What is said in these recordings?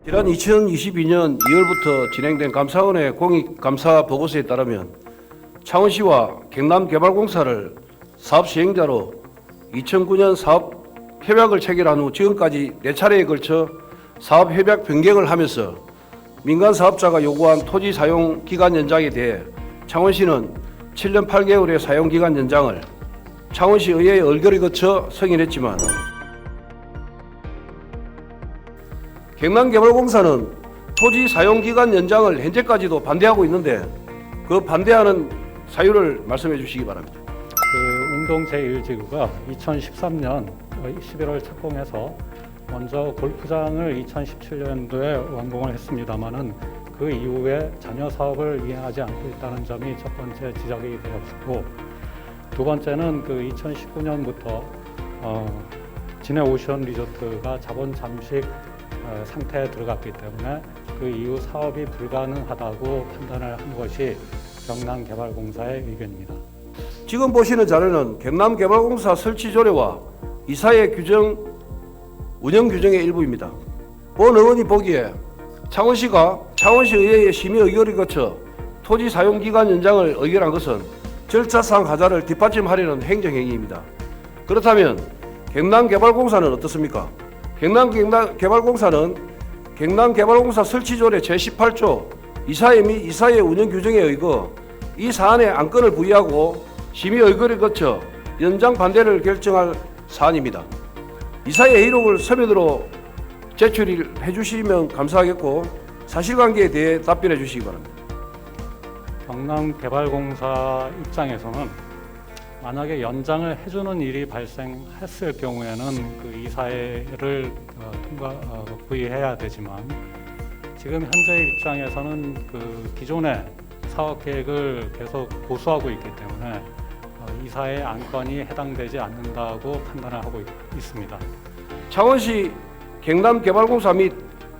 지난 2022년 2월부터 진행된 감사원의 공익감사 보고서에 따르면 창원시와 경남개발공사를 사업 시행자로 2009년 사업 협약을 체결한 후 지금까지 4차례에 걸쳐 사업 협약 변경을 하면서 민간 사업자가 요구한 토지 사용 기간 연장에 대해 창원시는 7년 8개월의 사용 기간 연장을 창원시 의회의 의결을 거쳐 승인했지만 경남개발공사는 토지 사용 기간 연장을 현재까지도 반대하고 있는데 그 반대하는 사유를 말씀해 주시기 바랍니다. 운동 제1지구가 2013년 11월 착공해서 먼저 골프장을 2017년도에 완공을 했습니다마는 그 이후에 잔여 사업을 이행하지 않고 있다는 점이 첫 번째 지적이 되었고, 두 번째는 2019년부터 진해 오션 리조트가 자본 잠식 상태에 들어갔기 때문에 그 이후 사업이 불가능하다고 판단을 한 것이 경남개발공사의 의견입니다. 지금 보시는 자료는 경남개발공사 설치 조례와 이사의 규정, 운영 규정의 일부입니다. 본 의원이 보기에 창원시가 창원시 의회의 심의 의결을 거쳐 토지 사용 기간 연장을 의결한 것은 절차상 하자를 뒷받침하려는 행정행위입니다. 그렇다면 경남개발공사는 어떻습니까? 경남개발공사는 경남개발공사 설치조례 제18조 이사회 및 이사회 운영 규정에 의거 이 사안에 안건을 부의하고 심의 의결을 거쳐 연장 반대를 결정할 사안입니다. 이사회 회의록을 서면으로 제출해 주시면 감사하겠고 사실관계에 대해 답변해 주시기 바랍니다. 경남개발공사 입장에서는 만약에 연장을 해주는 일이 발생했을 경우에는 그 이사회를 부의해야 되지만, 지금 현재 입장에서는 그 기존의 사업 계획을 계속 고수하고 있기 때문에 이사회 안건이 해당되지 않는다고 판단을 하고 있습니다. 창원시 경남개발공사 및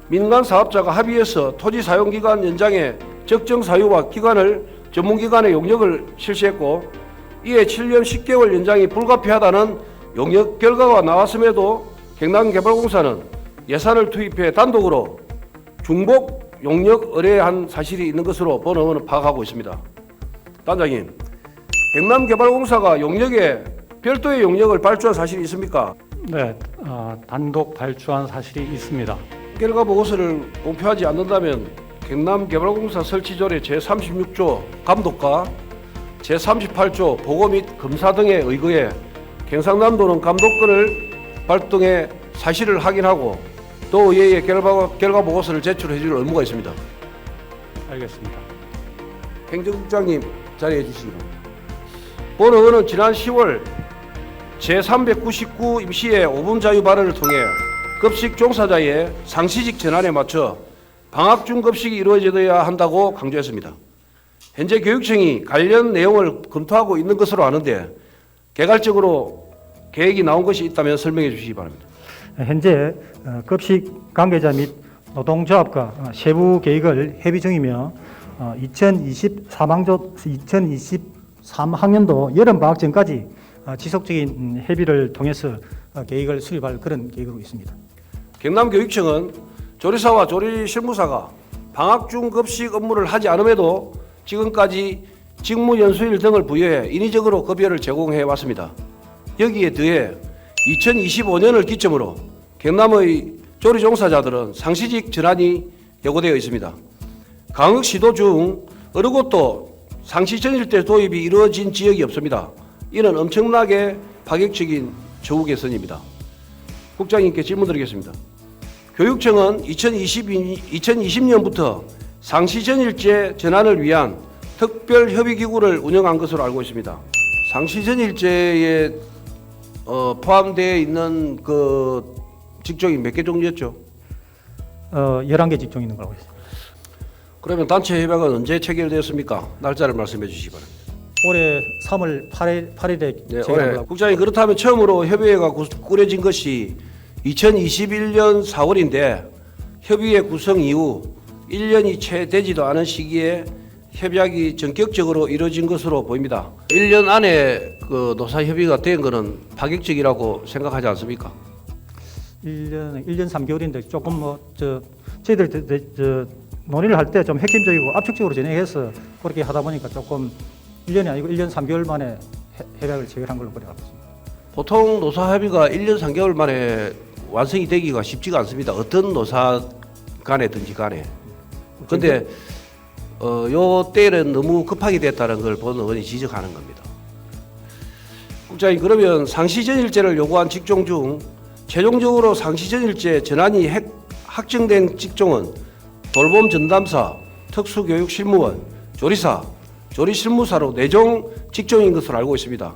민간 사업자가 합의해서 토지 사용기간 연장의 적정 사유와 기간을 전문기관의 용역을 실시했고, 이에 7년 10개월 연장이 불가피하다는 용역 결과가 나왔음에도 경남개발공사는 예산을 투입해 단독으로 중복 용역 의뢰한 사실이 있는 것으로 본 의원은 파악하고 있습니다. 단장님, 경남개발공사가 용역에 별도의 용역을 발주한 사실이 있습니까? 네, 단독 발주한 사실이 있습니다. 결과 보고서를 공표하지 않는다면 경남개발공사 설치조례 제36조 감독과 제38조 보고 및 검사 등에 의거해 경상남도는 감독권을 발동해 사실을 확인하고 또 의회에 결과 보고서를 제출해 줄 의무가 있습니다. 알겠습니다. 행정국장님 자리해 주시기 바랍니다. 본 의원은 지난 10월 제399 임시회 5분 자유 발언을 통해 급식 종사자의 상시직 전환에 맞춰 방학 중 급식이 이루어져야 한다고 강조했습니다. 현재 교육청이 관련 내용을 검토하고 있는 것으로 아는데 개괄적으로 계획이 나온 것이 있다면 설명해 주시기 바랍니다. 현재 급식 관계자 및 노동조합과 세부 계획을 협의 중이며 2023학년도 여름방학 전까지 지속적인 협의를 통해서 계획을 수립할 그런 계획으로 있습니다. 경남교육청은 조리사와 조리실무사가 방학 중 급식 업무를 하지 않음에도 지금까지 직무연수일 등을 부여해 인위적으로 급여를 제공해 왔습니다. 여기에 더해 2025년을 기점으로 경남의 조리 종사자들은 상시직 전환이 예고되어 있습니다. 강릉 시도 중 어느 곳도 상시 전일제 도입이 이루어진 지역이 없습니다. 이는 엄청나게 파격적인 처우 개선입니다. 국장님께 질문드리겠습니다. 교육청은 2020년부터 상시 전일제 전환을 위한 특별 협의기구를 운영한 것으로 알고 있습니다. 상시 전일제에 포함되어 있는 그 직종이 몇 개 정도였죠? 11개 직종이 있는 걸로 알고 있습니다. 그러면 단체 협약은 언제 체결되었습니까? 날짜를 말씀해 주시기 바랍니다. 올해 3월 8일에 네, 올해. 국장님, 그렇다면 처음으로 협의회가 꾸려진 것이 2021년 4월인데 협의회 구성 이후 1년이 채 되지도 않은 시기에 협약이 전격적으로 이루어진 것으로 보입니다. 1년 안에 그 노사 협의가 된 것은 파격적이라고 생각하지 않습니까? 1년 3개월인데 조금 저희들 논의를 할 때 좀 핵심적이고 압축적으로 진행해서 그렇게 하다 보니까 조금 1년이 아니고 1년 3개월 만에 협약을 체결한 걸로 그래 알고 있습니다. 보통 노사 합의가 1년 3개월 만에 완성이 되기가 쉽지가 않습니다. 어떤 노사 간에든지 간에. 근데 요 때는 너무 급하게 됐다는 걸 본 의원이 지적하는 겁니다. 국장님, 그러면 상시전일제를 요구한 직종 중 최종적으로 상시전일제 전환이 확정된 직종은 돌봄 전담사, 특수교육실무원, 조리사, 조리실무사로 4종 직종인 것으로 알고 있습니다.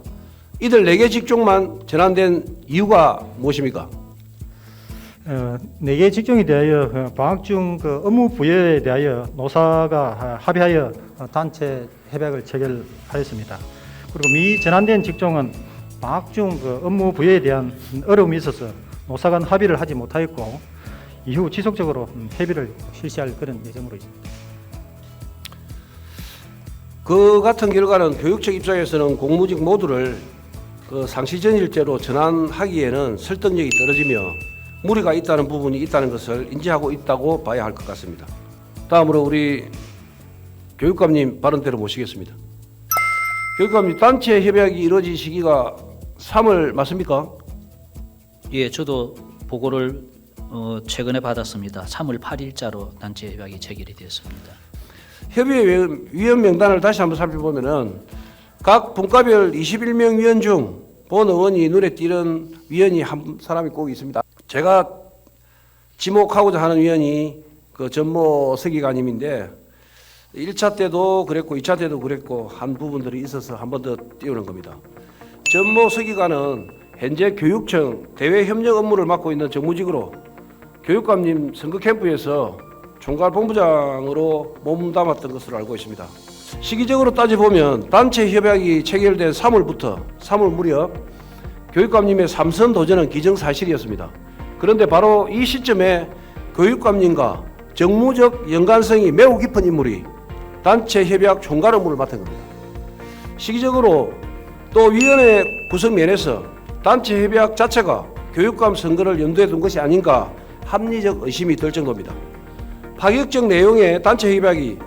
이들 4개 직종만 전환된 이유가 무엇입니까? 4개 직종에 대하여 방학 중 업무 부여에 대하여 노사가 합의하여 단체 협약을 체결하였습니다. 그리고 미 전환된 직종은 방학 중 업무 부여에 대한 어려움이 있어서 노사 간 합의를 하지 못하였고 이후 지속적으로 협의를 실시할 그런 예정으로 있습니다. 그 같은 결과는 교육 측 입장에서는 공무직 모두를 상시전일제로 전환하기에는 설득력이 떨어지며 무리가 있다는 부분이 있다는 것을 인지하고 있다고 봐야 할 것 같습니다. 다음으로 우리 교육감님 발언대로 모시겠습니다. 교육감님, 단체 협약이 이루어질 시기가 3월 맞습니까? 예, 저도 보고를 최근에 받았습니다. 3월 8일자로 단체 협약이 체결이 되었습니다. 협의 위원 명단을 다시 한번 살펴보면은 각 분과별 21명 위원 중 본 의원이 눈에 띄는 위원이 한 사람이 꼭 있습니다. 제가 지목하고자 하는 위원이 전모 서기관님인데 1차 때도 그랬고 2차 때도 그랬고 한 부분들이 있어서 한 번 더 띄우는 겁니다. 전모 서기관은 현재 교육청 대외협력 업무를 맡고 있는 정무직으로 교육감님 선거 캠프에서 총괄본부장으로 몸담았던 것으로 알고 있습니다. 시기적으로 따져보면 단체 협약이 체결된 3월부터 3월 무렵 교육감님의 3선 도전은 기정사실이었습니다. 그런데 바로 이 시점에 교육감님과 정무적 연관성이 매우 깊은 인물이 단체 협약 총괄 업무를 맡은 겁니다. 시기적으로 또 위원회 구성 면에서 단체 협약 자체가 교육감 선거를 염두에 둔 것이 아닌가 합리적 의심이 들 정도입니다. 파격적 내용의 단체 협약이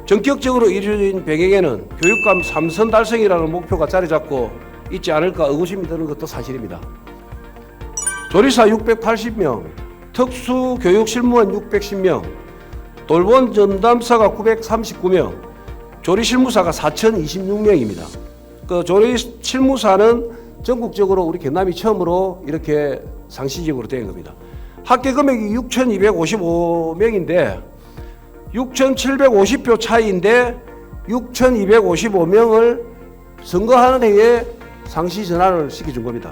전격적으로 이루어진 배경에는 교육감 3선 달성이라는 목표가 자리 잡고 있지 않을까 의구심이 드는 것도 사실입니다. 조리사 680명, 특수교육실무원 610명, 돌봄 전담사가 939명, 조리실무사가 4,026명입니다. 그 조리실무사는 전국적으로 우리 경남이 처음으로 이렇게 상시적으로 된 겁니다. 합계 금액이 6,255명인데 6,750표 차이인데 6,255명을 선거하는 해에 상시 전환을 시켜준 겁니다.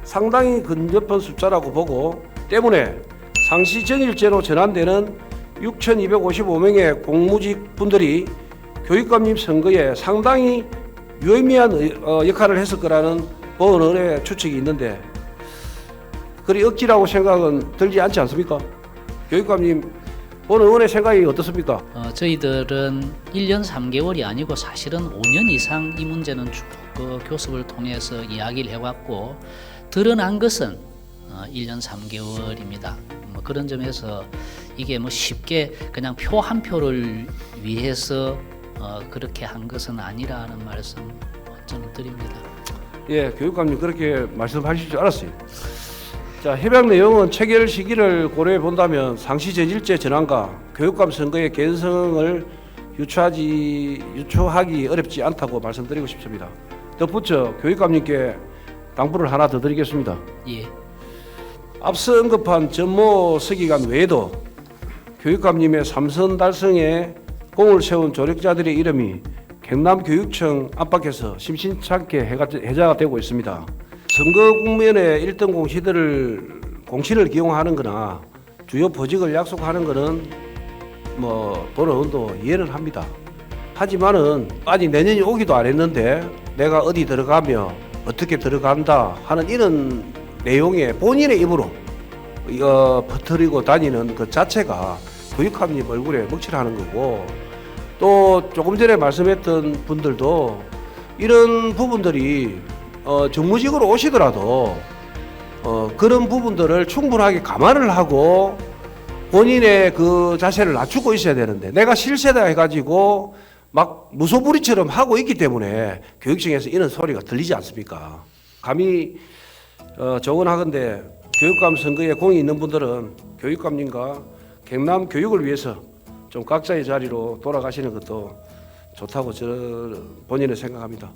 상당히 근접한 숫자라고 보고 때문에 상시 전일제로 전환되는 6,255명의 공무직 분들이 교육감님 선거에 상당히 유의미한 역할을 했을 거라는 법원의 추측이 있는데 그리 억지라고 생각은 들지 않지 않습니까? 교육감님 본 의원의 생각이 어떻습니까? 저희들은 1년 3개월이 아니고 사실은 5년 이상 이 문제는 쭉 교섭을 통해서 이야기를 해왔고 드러난 것은 1년 3개월입니다. 그런 점에서 이게 쉽게 그냥 표 한 표를 위해서 그렇게 한 것은 아니라는 말씀 좀 드립니다. 예, 교육감님 그렇게 말씀하실 줄 알았어요. 자, 협약 내용은 체결 시기를 고려해 본다면 상시전일제 전환과 교육감 선거의 개연성을 유추하기 어렵지 않다고 말씀드리고 싶습니다. 덧붙여 교육감님께 당부를 하나 더 드리겠습니다. 예. 앞서 언급한 전모 서기관 외에도 교육감님의 3선 달성에 공을 세운 조력자들의 이름이 경남교육청 안팎에서 심심찮게 회자가 되고 있습니다. 선거 국면에 1등 공신을 기용하는 거나 주요 보직을 약속하는 거는 본 의원도 이해는 합니다. 하지만은 아직 내년이 오기도 안 했는데 내가 어디 들어가며 어떻게 들어간다 하는 이런 내용의 본인의 입으로 퍼뜨리고 다니는 그 자체가 교육감님 얼굴에 먹칠하는 거고 또 조금 전에 말씀했던 분들도 이런 부분들이 정무직으로 오시더라도 그런 부분들을 충분하게 감안을 하고 본인의 그 자세를 낮추고 있어야 되는데 내가 실세다 해가지고 막 무소불위처럼 하고 있기 때문에 교육청에서 이런 소리가 들리지 않습니까? 감히 조언하건대 교육감 선거에 공이 있는 분들은 교육감님과 경남 교육을 위해서 좀 각자의 자리로 돌아가시는 것도 좋다고 저는 본인은 생각합니다.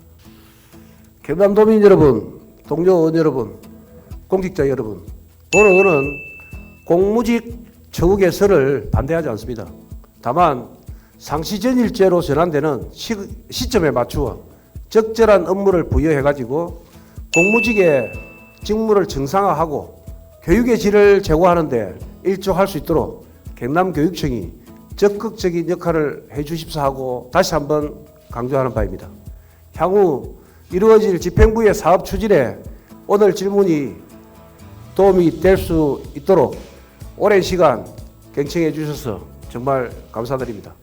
경남도민 여러분, 동료 의원 여러분, 공직자 여러분, 본의원은 공무직 처우 개설을 반대하지 않습니다. 다만 상시전일제로 전환되는 시점에 맞추어 적절한 업무를 부여해가지고 공무직의 직무를 정상화하고 교육의 질을 제고하는 데 일조할 수 있도록 경남교육청이 적극적인 역할을 해주십사 하고 다시 한번 강조하는 바입니다. 향후 이루어질 집행부의 사업 추진에 오늘 질문이 도움이 될 수 있도록 오랜 시간 경청해 주셔서 정말 감사드립니다.